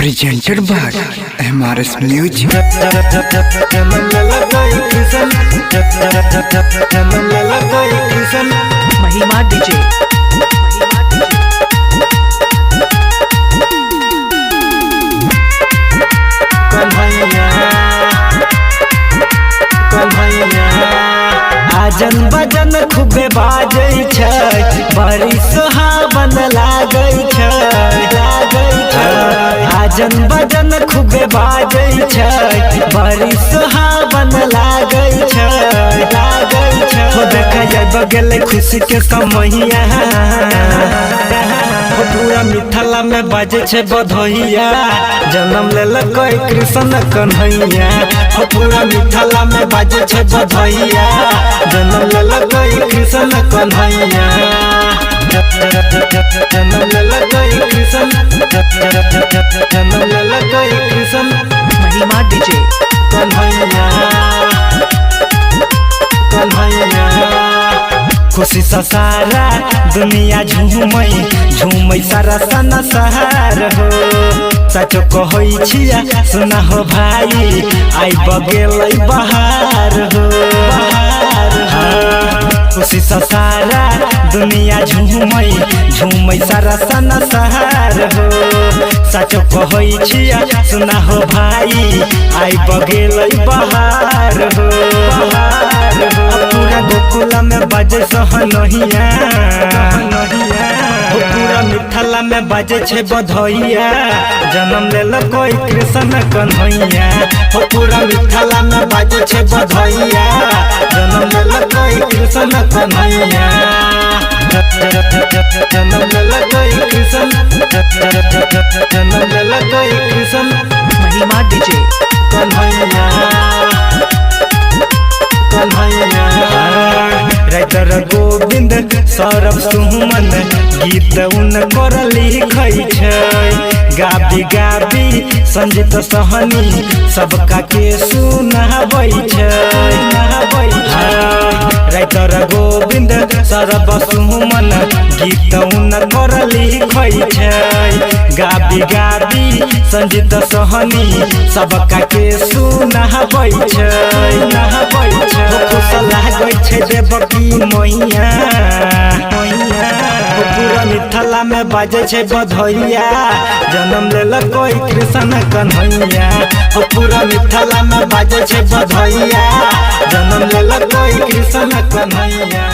presented by MRS Music. महिमा DJ आजन बजन खूबे बाजै छै, बड़ी सुहावन लागै छै। आजन बजन खूबे बाजै छै, बड़ी सुहावन लागै छै। हो देखा जाए गेले खुशी के समैया, पूरा मिथिला में बाजे छै बधैया। जन्म लेलकै कृष्ण कन्हैया, पूरा मिथिला में बाजे छै बधैया। जन्म लेलकै कृष्ण कन्हैया, जन्म लेलकै कृष्ण, जन्म लेलकै कृष्ण महिमा डीजे कन्हैया, कन्हैया। खुशी से सारा दुनिया झूमै सारा संसार हो। सचो कहै छिया सुना हो भाई, आई बगेलै बहार हो। खुशी से सारा दुनिया झूमै सारा संसार हो। सचो कहै छिया सुना हो भाई, आई बगेलै बहार हो। पूरा गोकुला में बाजे सहनहिया, पूरा मिथिला में बाजे छै बधैया। जन्म लेलकै कृष्ण कन्हैया, पूरा मिथिला में बाजे छै बधैया। जन्म लेलकै कृष्ण कन्हैया, जन्म लेलकै कृष्ण, जन्म लेलकै कृष्ण महिमा डीजे कन्हैया, कन्हैया। राइटर गोविंद सौरभ सुमन गीत उनकर लिखै छै। गाबी गाबी संजीत सहनी सबका के सुनाबै छै। राइटर गोविंद सौरभ सुमन गीत उनकर लिखै छै। गाबी गाबी संजीत सहनी सबका के सुनाबै छै। खुश लागै छै देवकी मैया, पूरा मिथिला में बाजे छै बधैया। जन्म लेलकै कृष्ण कन्हैया, पूरा मिथिला में बाजे छै बधैया। जन्म लेलकै कृष्ण कन्हैया।